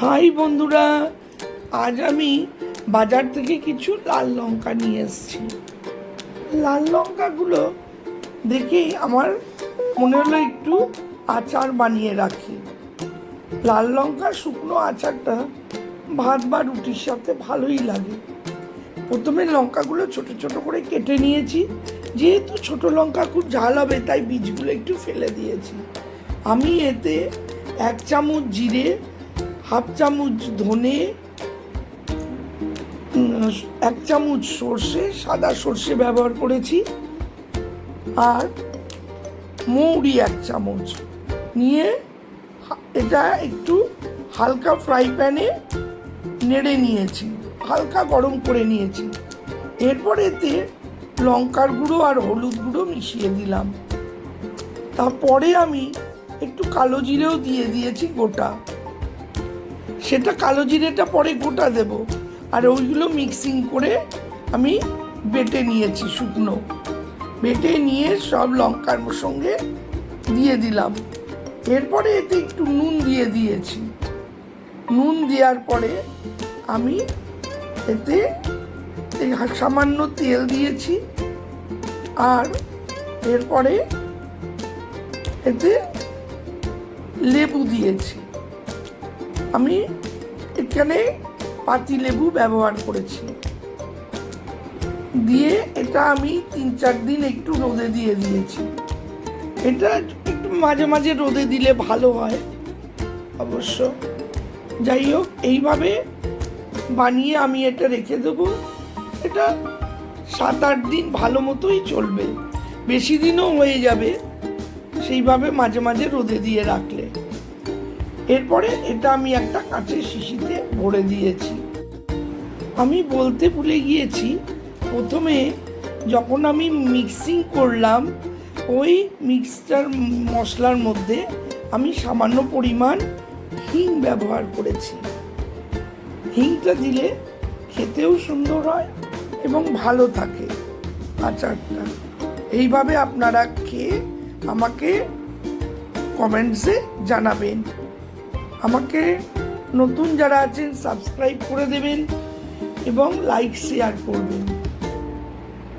High বন্ধুরা, আজ আমি বাজার থেকে কিছু লাল লঙ্কা নিয়ে এসেছি। লাল লঙ্কাগুলো দেখেই আমার মনে হলো একটু আচার বানিয়ে রাখি। লাল লঙ্কা শুকনো আচারটা ভাত বা রুটির সাথে ভালোই লাগে। প্রথমে লঙ্কাগুলো ছোট ছোট করে কেটে নিয়েছি। যেহেতু ছোট লঙ্কা খুব ঝাল হবে তাই বীজগুলো একটু ফেলে দিয়েছি। আমি এতে 1 চামচ জিরে, 1/2 চামচ ধনে, 1 চামচ সর্ষে, সাদা সর্ষে ব্যবহার করেছি, আর মৌরি 1 চামচ নিয়ে এটা একটু হালকা ফ্রাই প্যানে নেড়ে নিয়েছি, হালকা গরম করে নিয়েছি। এরপর এতে লঙ্কার গুঁড়ো আর হলুদ গুঁড়ো মিশিয়ে দিলাম। তারপরে আমি একটু কালো জিরেও দিয়ে দিয়েছি গোটা। সেটা কালো জিরেটা পরে গোটা দেব। আর ওইগুলো মিক্সিং করে আমি বেটে নিয়েছি, শুকনো বেটে নিয়ে সব লঙ্কার সঙ্গে দিয়ে দিলাম। এরপরে এতে একটু নুন দিয়ে দিয়েছি। নুন দেওয়ার পরে আমি এতে সামান্য তেল দিয়েছি, আর এরপরে এতে লেবু দিয়েছি। আমি এখানে পাতি লেবু ব্যবহার করেছি। দিয়ে এটা আমি 3-4 দিন একটু রোদে দিয়ে দিয়েছি। এটা একটু মাঝে মাঝে রোদে দিলে ভালো হয় অবশ্য। যাই হোক, এইভাবে বানিয়ে আমি এটা রেখে দেবো। এটা 7-8 দিন ভালো মতোই চলবে, বেশি দিনও হয়ে যাবে সেইভাবে মাঝে মাঝে রোদে দিয়ে রাখলে। এরপরে এটা আমি একটা কাঁচের শিশিতে ভরে দিয়েছি। আমি বলতে ভুলে গিয়েছি, প্রথমে যখন আমি মিক্সিং করলাম ওই মিক্সচার মশলার মধ্যে আমি সামান্য পরিমাণ হিং ব্যবহার করেছি। হিংটা দিলে খেতেও সুন্দর হয় এবং ভালো থাকে আচারটা। এইভাবে আপনারা খেয়ে আমাকে কমেন্টসে জানাবেন। আমাকে নতুন যারা আছেন সাবস্ক্রাইব করে দেবেন এবং লাইক শেয়ার করবেন।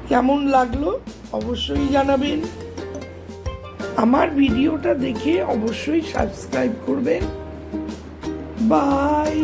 কেমন লাগলো অবশ্যই জানাবেন। আমার ভিডিওটা দেখে অবশ্যই সাবস্ক্রাইব করবেন। বাই।